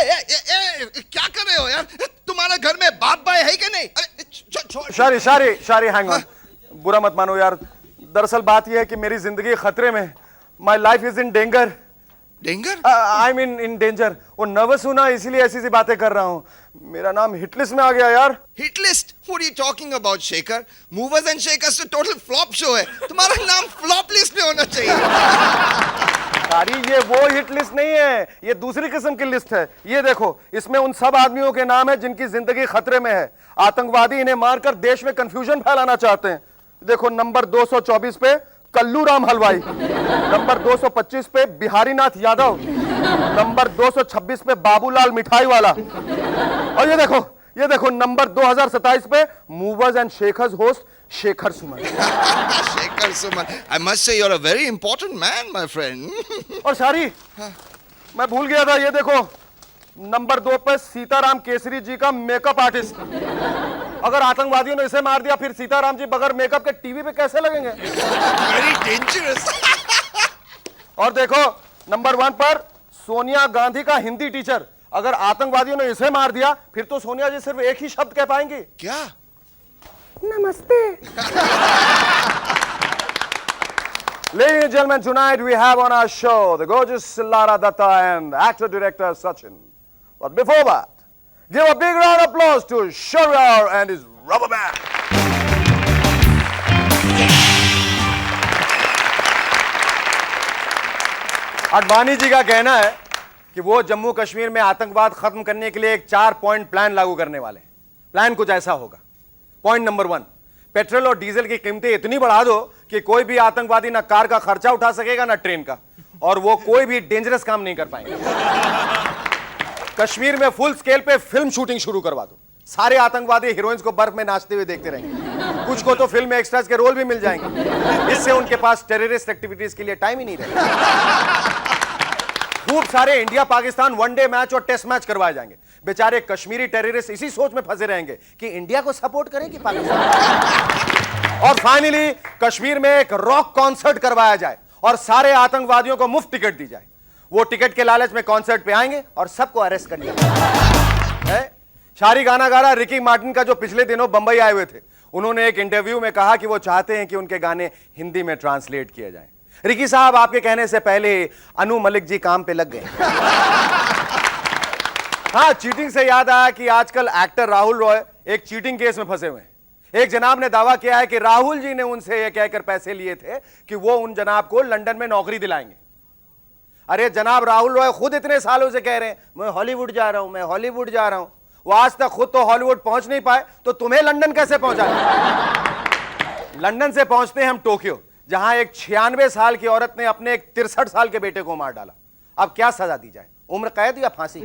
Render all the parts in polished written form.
क्या कर रहे हो यार? तुम्हारा घर में बाप भाई है कि नहीं? अरे शारी शारी शारी हैंग ऑन, बुरा मत मानो यार। दरअसल बात यह है कि मेरी जिंदगी खतरे में, my life is in danger. Danger? I mean in danger. वो नर्वस हूं ना, इसीलिए ऐसी सी बातें कर रहा हूं। मेरा नाम हिट लिस्ट में आ गया यार। Hit list? What are you talking about, Shekhar? Movers and shakers तो टोटल फ्लॉप शो है। तुम्हारा नाम फ्लॉप लिस्ट में होना चाहिए। सारी ये वो हिट लिस्ट नहीं है, ये दूसरी किस्म की लिस्ट है। ये देखो, इसमें उन सब आदमियों के नाम है जिनकी जिंदगी खतरे में है। आतंकवादी इन्हें मारकर देश में कंफ्यूजन फैलाना चाहते हैं। देखो, नंबर 224 पे कल्लू राम हलवाई, नंबर 225 पे बिहारी नाथ यादव, नंबर 226 पे बाबूलाल मिठाई वाला, और ये देखो नंबर 2027 पे movers and shakers host Shekhar Suman. Shekhar Suman, I must say you're a very important man, my friend. और शारी, मैं भूल गया था, ये देखो नंबर 2 पे सीताराम केसरी जी का मेकअप आर्टिस्ट। अगर आतंकवादियों ने इसे मार दिया, फिर सीताराम जी बगैर मेकअप के टीवी पे कैसे लगेंगे? Very dangerous. और देखो नंबर 1 पर सोनिया गांधी का हिंदी टीचर। अगर आतंकवादियों ने इसे मार दिया, फिर तो सोनिया जी सिर्फ एक ही शब्द कह पाएंगी। क्या? नमस्ते। Ladies and gentlemen, tonight we have on our show the gorgeous Lara Datta and actor-director Sachin. But before that, give a big round of applause to Sharyar and his rubber band. Advani ji का कहना है कि वो जम्मू कश्मीर में आतंकवाद खत्म करने के लिए एक 4 पॉइंट प्लान लागू करने वाले। प्लान कुछ ऐसा होगा। पॉइंट नंबर 1, पेट्रोल और डीजल की कीमतें इतनी बढ़ा दो कि कोई भी आतंकवादी ना कार का खर्चा उठा सकेगा ना ट्रेन का, और वो कोई भी डेंजरस काम नहीं कर पाएंगे। कश्मीर में फुल स्केल पे फिल्म शूटिंग शुरू करवा दो। सारे आतंकवादी हीरोइंस को बर्फ में नाचते हुए देखते रहेंगे। कुछ को तो फिल्म में एक्स्ट्रास के रोल भी मिल जाएंगे। इससे उनके पास टेररिस्ट एक्टिविटीज के लिए टाइम ही नहीं रहेगा। खूब सारे इंडिया पाकिस्तान वनडे मैच और टेस्ट मैच करवाए जाएंगे। बेचारे कश्मीरी टेररिस्ट इसी सोच में फंसे रहेंगे कि इंडिया को सपोर्ट करें कि पाकिस्तान। और फाइनली कश्मीर में एक रॉक कॉन्सर्ट करवाया जाए और सारे आतंकवादियों को मुफ्त टिकट दी जाए। वो टिकट के लालच में कॉन्सर्ट पे आएंगे और सबको अरेस्ट कर लिया जाएगा। शारी गाना गा रहा रिकी मार्टिन का, जो पिछले दिनों बंबई आए हुए थे। उन्होंने एक इंटरव्यू में कहा कि वो चाहते हैं कि उनके गाने हिंदी में ट्रांसलेट किए जाएं। रिकी साहब, आपके कहने से पहले अनु मलिक जी काम पे लग गए। हाँ, चीटिंग से याद आया कि आजकल एक्टर राहुल रॉय एक चीटिंग केस में फंसे हुए हैं। एक जनाब ने दावा किया है कि राहुल जी ने उनसे यह कहकर पैसे लिए थे कि वो उन जनाब को लंदन में नौकरी दिलाएंगे। अरे जनाब, राहुल रॉय खुद इतने सालों से कह रहे हैं मैं हॉलीवुड जा रहा हूं, मैं हॉलीवुड जा रहा हूं। वो आज तक खुद तो हॉलीवुड पहुंच नहीं पाए, तो तुम्हें लंदन कैसे पहुंचा? लंदन से पहुंचते हैं हम टोक्यो, जहां एक 96 साल की औरत ने अपने एक 63 साल के बेटे को मार डाला। अब क्या सजा दी जाए, उम्र कैद या फांसी?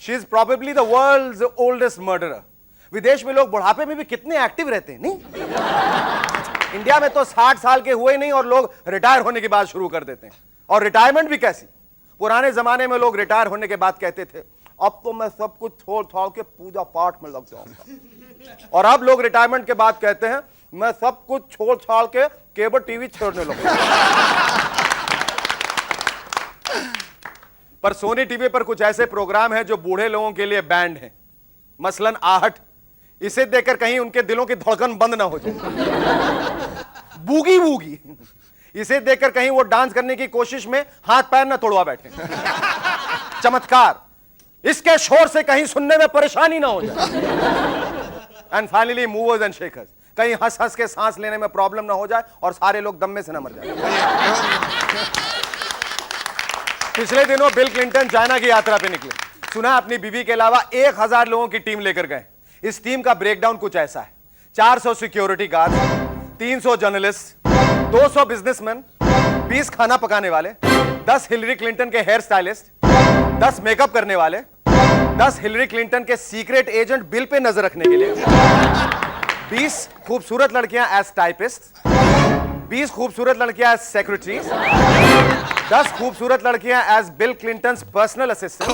She is probably the world's oldest murderer. विदेश में लोग बुढ़ापे में भी कितने एक्टिव रहते हैं, नहीं? इंडिया में तो 60 साल के हुए नहीं और लोग रिटायर होने की बात शुरू कर देते हैं। और रिटायरमेंट भी कैसी? पुराने जमाने में लोग रिटायर होने के बाद कहते थे अब तो मैं सब कुछ छोड़ छाड़ के पूजा पाठ में लग जाऊंगा। और अब लोग रिटायरमेंट के बाद कहते हैं मैं सब कुछ छोड़ छाड़ के केबल टीवी छोड़ने लगा। पर सोनी टीवी पर कुछ ऐसे प्रोग्राम हैं जो बूढ़े लोगों के लिए बैंड हैं। मसलन आहट। इसे देखकर कहीं उनके दिलों की धड़कन बंद ना हो जाए। Boogie woogie. इसे देखकर कहीं वो डांस करने की कोशिश में हाथ पैर ना तोड़वा बैठे। चमत्कार। इसके शोर से कहीं सुनने में परेशानी ना हो जाए। And finally movers and shakers. कहीं हंस हंस के सांस लेने में प्रॉब्लम ना हो जाए और सारे लोग दम में से ना मर जाए। पिछले दिनों बिल क्लिंटन चाइना की यात्रा पे निकले। सुना अपनी बीवी के अलावा 1000 लोगों की टीम लेकर गए। इस टीम का ब्रेकडाउन कुछ ऐसा है: 400 सिक्योरिटी गार्ड, 300 जर्नलिस्ट, 200 बिजनेसमैन, 20 खाना पकाने वाले, 10 हिलरी क्लिंटन के हेयर स्टाइलिस्ट, 10 मेकअप करने वाले, 10 हिलरी क्लिंटन के सीक्रेट एजेंट बिल पे नजर रखने के लिए, 20 खूबसूरत लड़कियां एज टाइपिस्ट, 20 खूबसूरत लड़कियां एज सेक्रेटरीज, 10 खूबसूरत लड़कियां as Bill Clinton personal assistant.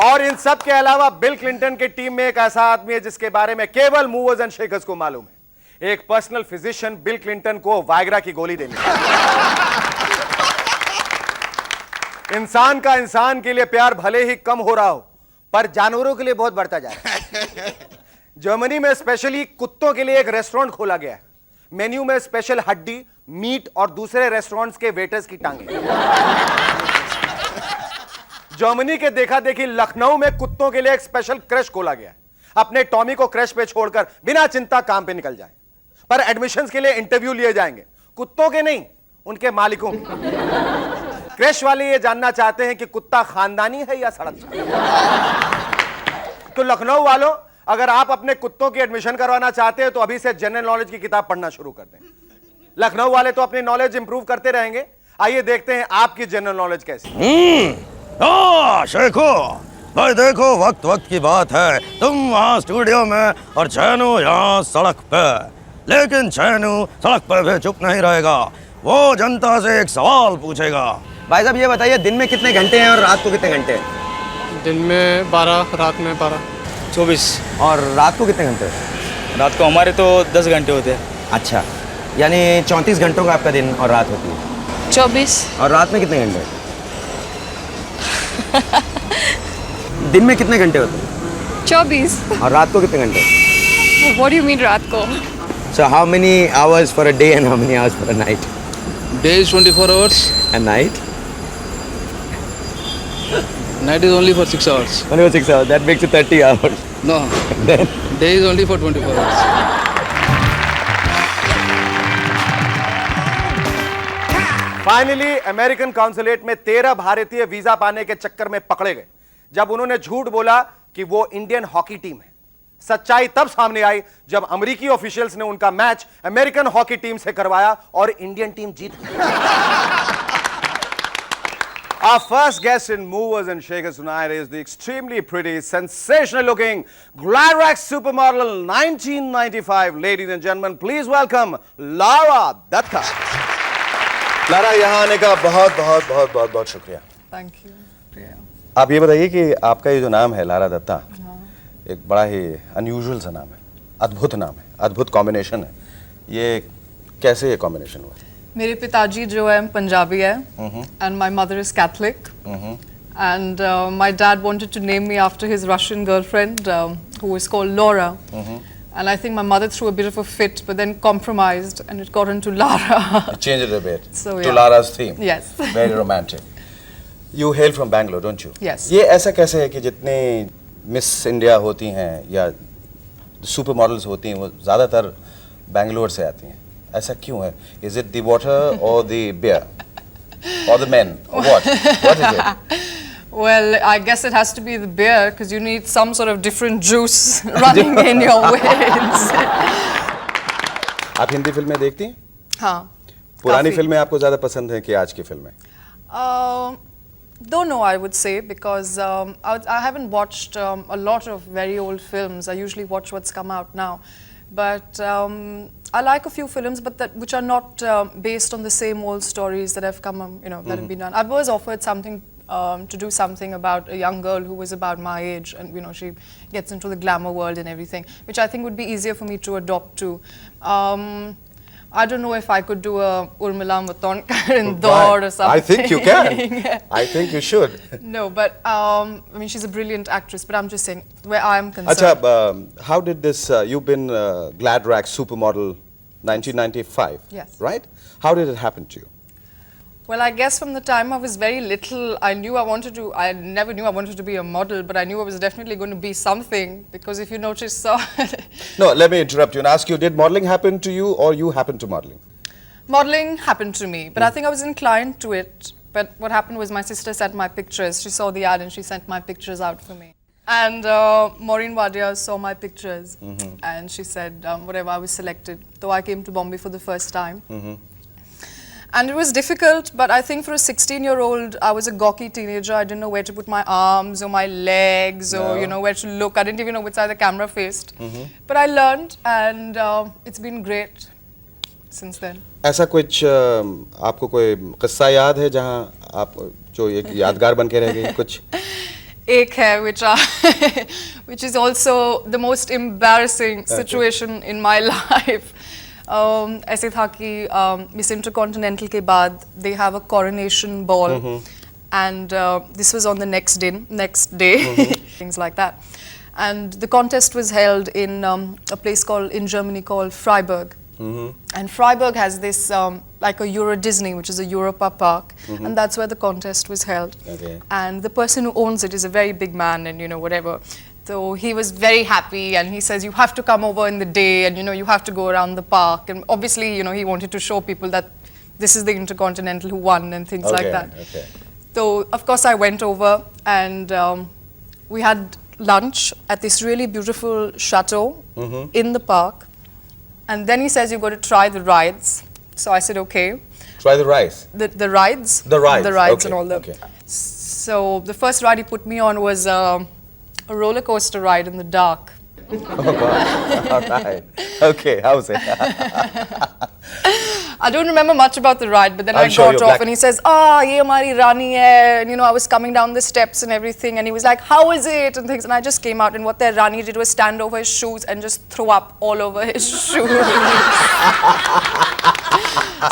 और इन सब के अलावा बिल क्लिंटन की टीम में एक ऐसा आदमी है जिसके बारे में केवल मूवर्स एंड शेकर्स को मालूम है। एक पर्सनल फिजिशियन बिल क्लिंटन को वायग्रा की गोली देनी। इंसान का इंसान के लिए प्यार भले ही कम हो रहा हो, पर जानवरों के लिए बहुत बढ़ता जा रहा है। जर्मनी में स्पेशली कुत्तों के लिए एक रेस्टोरेंट खोला गया है। मेन्यू में स्पेशल हड्डी, मीट और दूसरे रेस्टोरेंट्स के वेटर्स की टांगे। जर्मनी के देखा देखी लखनऊ में कुत्तों के लिए एक स्पेशल क्रश खोला गया है। अपने टॉमी को क्रश पे छोड़कर बिना चिंता काम पे निकल जाएं, पर एडमिशंस के लिए इंटरव्यू लिए जाएंगे, कुत्तों के नहीं, उनके मालिकों के। क्रश वाले ये जानना चाहते हैं कि कुत्ता खानदानी है या सड़क छाप। तो लखनऊ वालों, अगर आप अपने कुत्तों की एडमिशन करवाना चाहते हैं तो अभी से जनरल नॉलेज की किताब पढ़ना शुरू कर दें। लखनऊ वाले तो अपनी नॉलेज इंप्रूव करते रहेंगे। आइए देखते हैं आपकी जनरल नॉलेज कैसी। शेखो भाई, देखो वक्त वक्त की बात है, तुम वहाँ स्टूडियो में और चैनू यहाँ सड़क पे। लेकिन चैनू सड़क पे भी चुप नहीं रहेगा, वो जनता से एक सवाल पूछेगा। भाई साहब ये बताइए, दिन में कितने घंटे हैं और रात को कितने घंटे हैं? दिन में 12, रात में 12। 24। और रात को कितने घंटे हैं? रात को हमारे तो 10 घंटे होते हैं। अच्छा, यानी 34 घंटों का आपका दिन और रात होती है। 24। और रात में कितने घंटे? दिन में कितने घंटे होते हैं? 24। और रात को कितने घंटे? What do you mean रात को? So how many hours for a day and how many hours for a night? Day is 24 hours. And night? Night is only for 6 hours. Only for 6 hours. That makes it 30 hours. No. Then Day is only for 24 hours. Finally American consulate में 13 भारतीय visa पाने के चक्कर में पकड़े गए जब उन्होंने झूठ बोला कि वो इंडियन हॉकी टीम है। सच्चाई तब सामने आई जब अमेरिकी ऑफिशियल्स ने उनका मैच अमेरिकन हॉकी टीम से करवाया और इंडियन टीम जीत गई। Our first guest in Movers and Shakers tonight is the extremely pretty, sensational-looking GlamRack supermodel 1995. Ladies and gentlemen, please welcome Lara Dutta. Lara, यहाँ आने का बहुत बहुत बहुत बहुत बहुत शुक्रिया। Thank you. प्रिया। आप ये बताइए कि आपका ये जो नाम है लारा दत्ता, एक बड़ा ही अनयूजुअल सा नाम है, अद्भुत नाम है, अद्भुत कॉम्बिनेशन है। ये कैसे ये कॉम्बिनेशन हुआ? मेरे पिताजी जो है पंजाबी है and my mother is Catholic and my dad wanted to name me after his Russian girlfriend who was called Laura and I think my mother threw a bit of a fit but then compromised and it got into Lara. Change it a bit So, to yeah. Lara's theme. Yes. Very romantic. You hail from Bangalore, don't you? Yes. ये ऐसा कैसे है कि जितने miss India होती हैं या super models होती हैं वो ज़्यादातर बैंगलोर से आती हैं? ऐसा क्यों है? Is it the water or the beer or the men or what? What is it? Well, I guess it has to be the beer because you need some sort of different juice running in your veins. आप हिंदी फिल्में देखती हैं? हाँ। पुरानी काफी। फिल्में आपको ज़्यादा पसंद हैं कि आज की फिल्में? Don't know, I would say, because I haven't watched a lot of very old films. I usually watch what's come out now. But I like a few films, but which are not based on the same old stories that have come, that have been done. I've always offered something to do something about a young girl who was about my age, and she gets into the glamour world and everything, which I think would be easier for me to adopt to. I don't know if I could do a Urmila Matondkar in Dor or something. I think you can. I think you should. No, but I mean, she's a brilliant actress, but I'm just saying, where I'm concerned. Acha, how did this, you've been GlamRack supermodel 1995, Yes. right? How did it happen to you? Well, I guess from the time I was very little, I never knew I wanted to be a model, but I knew I was definitely going to be something, because if you notice, so No, let me interrupt you and ask you, did modeling happen to you or you happened to modeling? modeling happened to me, but I think I was inclined to it. But what happened was my sister sent my pictures. She saw the ad and she sent my pictures out for me. And Maureen Wadia saw my pictures and she said, whatever, I was selected. So I came to Bombay for the first time. And it was difficult, but I think for a 16-year-old, I was a gawky teenager. I didn't know where to put my arms or my legs or, where to look. I didn't even know which side the camera faced. But I learned and it's been great since then. ऐसा कुछ आपको कोई किस्सा याद है जहाँ आप जो एक यादगार बन के रह गई कुछ? एक है which is also the most embarrassing situation in my life. ऐसे था कि Miss Intercontinental के बाद they have a coronation ball and this was on the next day, things like that. And the contest was held in a place in Germany called Freiburg. And Freiburg has this like a Euro Disney, which is a Europa park, and that's where the contest was held. Okay. And the person who owns it is a very big man, and whatever. So he was very happy, and he says, you have to come over in the day, and you have to go around the park. And obviously, he wanted to show people that this is the Intercontinental who won and things like that. Okay. So of course I went over, and we had lunch at this really beautiful chateau in the park. And then he says, you've got to try the rides. So I said, okay. Try the rice. The rides? The rides. The rides Okay, and all that. okay. So the first ride he put me on was a roller coaster ride in the dark. Oh God. All right. Okay. How's it? I don't remember much about the ride, but then I'm I sure got you're off black. and he says, ye hamari Rani hai. And I was coming down the steps and everything, and he was like, how is it? And things. And I just came out, and what their Rani did was stand over his shoes and just throw up all over his shoes.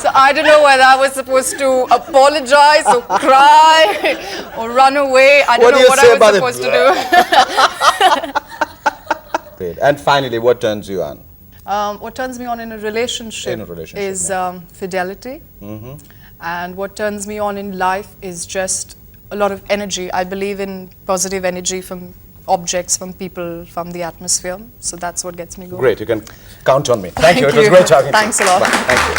So I don't know whether I was supposed to apologize or cry or run away. I don't know what I was supposed to do. Great. And finally, what turns you on? What turns me on in a relationship, is fidelity. And what turns me on in life is just a lot of energy. I believe in positive energy from objects, from people, from the atmosphere. So that's what gets me going. Great. You can count on me. Thank you. It was great talking to you. Thanks a lot. Bye. Thank you.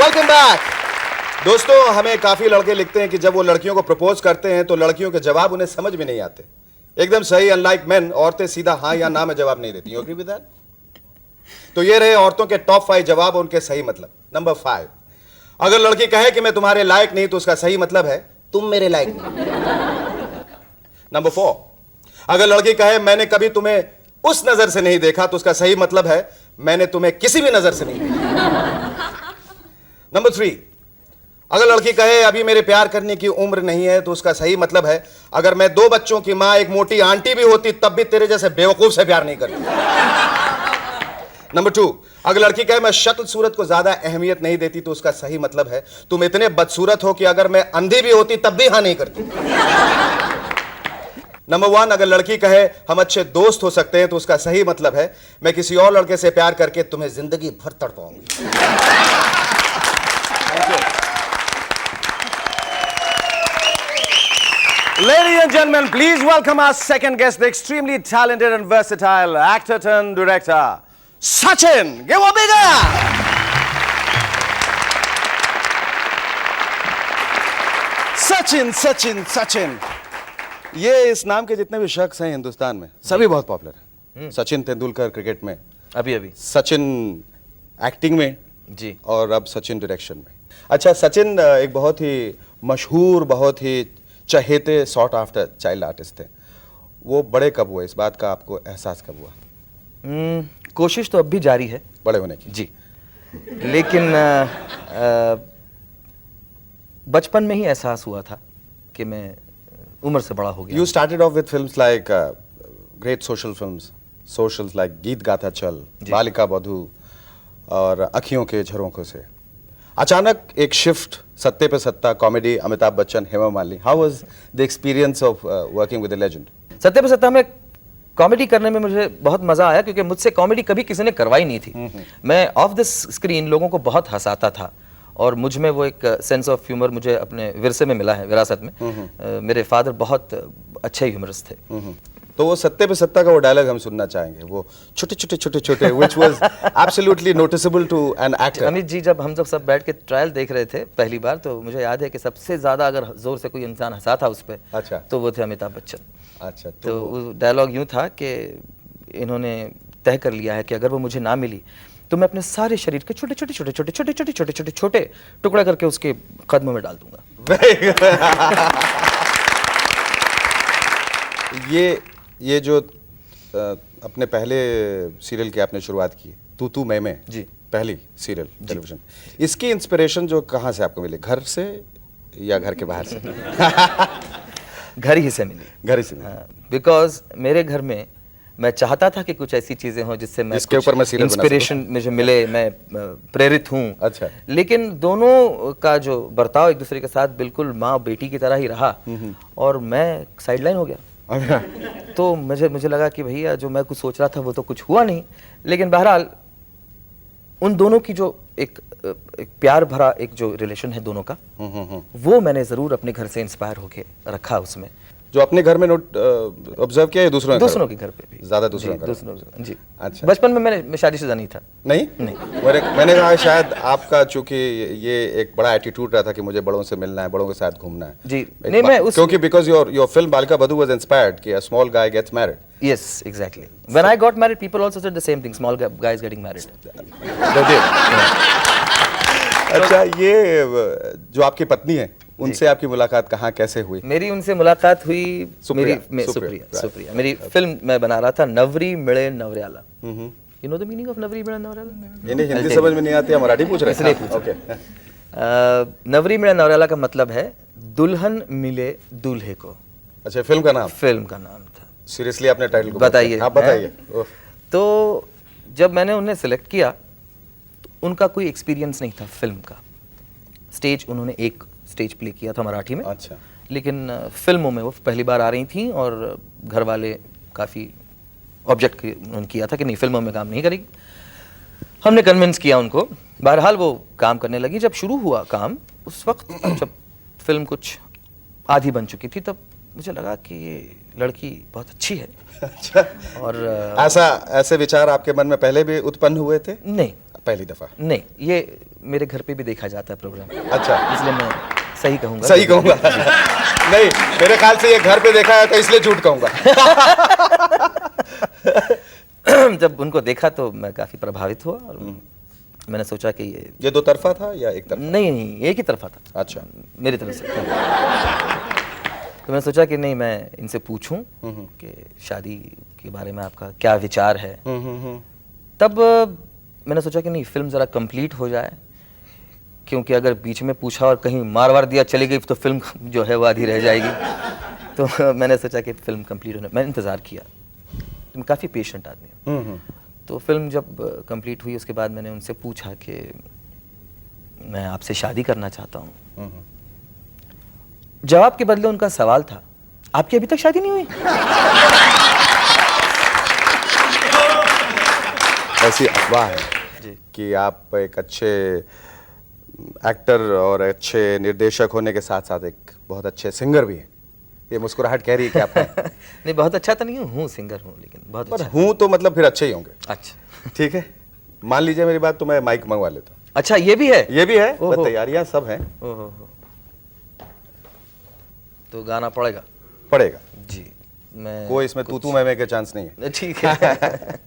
Welcome back. दोस्तों, हमें काफी लड़के लिखते हैं कि जब वो लड़कियों को प्रपोज करते हैं तो लड़कियों के जवाब उन्हें समझ में नहीं आते. एकदम सही. अनलाइक मेन, औरतें सीधा हाँ या ना में जवाब नहीं देती. You agree with that? तो ये रहे औरतों के टॉप 5 जवाब, उनके सही मतलब. नंबर 5, अगर लड़की कहे कि मैं तुम्हारे लायक नहीं तो उसका सही मतलब है तुम मेरे लायक नहीं. नंबर 4, अगर लड़की कहे मैंने कभी तुम्हें उस नजर से नहीं देखा तो उसका सही मतलब है मैंने तुम्हें किसी भी नजर से नहीं देखा. नंबर 3, अगर लड़की कहे अभी मेरे प्यार करने की उम्र नहीं है तो उसका सही मतलब है अगर मैं 2 बच्चों की मां एक मोटी आंटी भी होती तब भी तेरे जैसे बेवकूफ से प्यार नहीं करती. नंबर 2, अगर लड़की कहे मैं शक्ल सूरत को ज्यादा अहमियत नहीं देती तो उसका सही मतलब है तुम इतने बदसूरत हो कि अगर मैं अंधी भी होती तब भी हाँ नहीं करती. नंबर 1, अगर लड़की कहे हम अच्छे दोस्त हो सकते हैं तो उसका सही मतलब है मैं किसी और लड़के से प्यार करके तुम्हें जिंदगी भर तड़पाऊंगी. Ladies and gentlemen, please welcome our second guest, the extremely talented and versatile actor turned director, Sachin. Give a big hand. Sachin. ये इस नाम के जितने भी शख्स हैं हिंदुस्तान में सभी बहुत पॉपुलर हैं. सचिन तेंदुलकर क्रिकेट में, अभी सचिन एक्टिंग में जी, और अब सचिन डायरेक्शन में. अच्छा, सचिन एक बहुत ही मशहूर, बहुत ही चहेते सॉट आफ्टर चाइल्ड आर्टिस्ट थे. वो बड़े कब हुए, इस बात का आपको एहसास कब हुआ? कोशिश तो अब भी जारी है बड़े होने की. जी, लेकिन बचपन में ही एहसास हुआ था कि मैं उम्र से बड़ा हो गया. You started off with films like great social films, socials like गीत गाथा चल, बालिका बधू और अखियों के झरोखों से. अचानक एक शिफ्ट, सत्ते पे सत्ता, comedy, Amitabh Bachchan, Hema Malini. How was the experience of working with a legend? सत्य पे सत्ता में कॉमेडी करने में मुझे बहुत मजा आया क्योंकि मुझसे कॉमेडी कभी किसी ने करवाई नहीं थी. मैं ऑफ द स्क्रीन लोगों को बहुत हंसाता था और मुझ में वो एक सेंस ऑफ ह्यूमर मुझे अपने विरसे में मिला है, विरासत में. मेरे फादर बहुत अच्छे ह्यूमरिस्ट थे. तो वो सत्ते पे सत्ता का वो डायलॉग हम सुनना चाहेंगे, वो छोटे which was absolutely noticeable to an actor. Amit ji, जब हम सब बैठ के ट्रायल देख रहे थे पहली बार तो मुझे याद है कि सबसे ज्यादा अगर जोर से कोई इंसान हंसा था उस पर, अच्छा, तो वो थे अमिताभ बच्चन. अच्छा, तो वो डायलॉग यूं था कि इन्होंने तय कर लिया है कि अगर वो मुझे ना मिली तो मैं अपने सारे शरीर के छोटे टुकड़ा करके उसके कदमों में डाल दूंगा. ये जो अपने पहले सीरियल की आपने शुरुआत की, तू मैं जी, पहली सीरियल टेलीविजन, इसकी इंस्पिरेशन जो कहाँ से आपको मिली, घर से या घर के बाहर से? घर ही से मिली. घर ही से. बिकॉज मेरे घर में मैं चाहता था कि कुछ ऐसी चीजें हों जिससे मैं जिसके ऊपर मैं सीरियल बना इंस्पिरेशन मुझे मिले, मैं प्रेरित हूँ। अच्छा। लेकिन दोनों का जो बर्ताव एक दूसरे के साथ बिल्कुल माँ बेटी की तरह ही रहा, और मैं साइडलाइन हो गया। तो मुझे लगा कि भैया जो मैं कुछ सोच रहा था वो तो कुछ हुआ नहीं। लेकिन बहरहाल उन दोनों की जो एक प्यार भरा एक जो रिलेशन है दोनों का, वो मैंने जरूर अपने घर से इंस्पायर होके रखा उसमें। जो अपने घर में नोट ऑब्जर्व किया या दूसरों दूसरों के घर पे भी ज्यादा दूसरों जी, के घर दूसरों जी। अच्छा। बचपन में मैं शादीशुदा नहीं था। नहीं मैंने कहा शायद आपका चूंकि ये एक बड़ा एटीट्यूड रहा था कि मुझे बड़ों से मिलना है, बड़ों के साथ घूमना है जी, नहीं मैं उस क्योंकि बिकॉज योर फिल्म बालिका बधू वाज इंस्पायर्ड कि a small guy gets married. Yes, exactly. When I got married, people also said the same thing. Small guys getting married. अच्छा, ये जो आपकी पत्नी है उनसे आपकी मुलाकात कहाँ कैसे हुई? मेरी उनसे मुलाकात हुई सुप्रिया, सुप्रिया। मेरी फिल्म मैं बना रहा था नवरी मिले नवरयाला। You know the meaning of नवरी मिले नवरयाला? इन्हें हिंदी समझ में नहीं आती है, मराठी पूछ रहे इसलिए हैं. पूछ ओके. नवरी मिले नवरयाला का मतलब है दुल्हन मिले दूल्हे को। अच्छा, फिल्म का नाम? फिल्म का नाम था। सीरियसली आपने टाइटल को बताइए। आप बताइए. तो जब मैंने उन्हें सिलेक्ट किया तो उनका कोई एक्सपीरियंस नहीं था फिल्म का। स्टेज उन्होंने एक स्टेज प्ले किया था मराठी में। अच्छा. लेकिन फिल्मों में वो पहली बार आ रही थी और घर वाले काफ़ी ऑब्जेक्ट किया था कि नहीं फिल्मों में काम नहीं करेगी। हमने कन्विंस किया उनको, बहरहाल वो काम करने लगी। जब शुरू हुआ काम उस वक्त जब फिल्म कुछ आधी बन चुकी थी तब मुझे लगा कि ये लड़की बहुत अच्छी है। अच्छा. और ऐसे विचार आपके मन में पहले भी उत्पन्न हुए थे? नहीं, पहली दफा नहीं, ये मेरे घर पे भी देखा जाता है प्रोग्राम। अच्छा. इसलिए मैं सही कहूँगा। सही कहूँगा. नहीं, मेरे ख्याल से ये घर पे देखा है तो इसलिए झूठ कहूँगा. जब उनको देखा तो मैं काफ़ी प्रभावित हुआ और मैंने सोचा कि ये दो तरफा था या एक तरफा? नहीं, एक ही तरफा था। अच्छा. मेरी तरफ से। तो मैंने सोचा कि नहीं, मैं इनसे पूछूं कि शादी के बारे में आपका क्या विचार है। तब मैंने सोचा कि नहीं, फिल्म ज़रा कंप्लीट हो जाए, क्योंकि अगर बीच में पूछा और कहीं मार वार दिया चली गई तो फिल्म जो है वो आधी रह जाएगी। तो मैंने सोचा कि फिल्म कंप्लीट होने, मैंने इंतज़ार किया। मैं काफ़ी पेशेंट आदमी हूँ। तो फिल्म जब कंप्लीट हुई उसके बाद मैंने उनसे पूछा कि मैं आपसे शादी करना चाहता हूँ। जवाब के बदले उनका सवाल था, आपकी अभी तक शादी नहीं हुई? ऐसी अफवाह है कि आप एक अच्छे एक्टर और अच्छे निर्देशक होने के साथ साथ एक बहुत अच्छे सिंगर भी हैं। ये मुस्कुराहट कह रही है कि आप नहीं, बहुत अच्छा तो नहीं हूँ, सिंगर हूँ, लेकिन बहुत पर अच्छा। हूँ तो मतलब फिर अच्छे ही होंगे. अच्छा, ठीक है, मान लीजिए मेरी बात, तो मैं माइक मंगवा लेता हूँ. अच्छा, ये भी है? ये भी है, ओहो। बस तैयारियां सब हैं. ओहो, तो गाना पड़ेगा? पड़ेगा. जी, मैं कोई इसमें तू मैं के चांस नहीं है. ठीक है।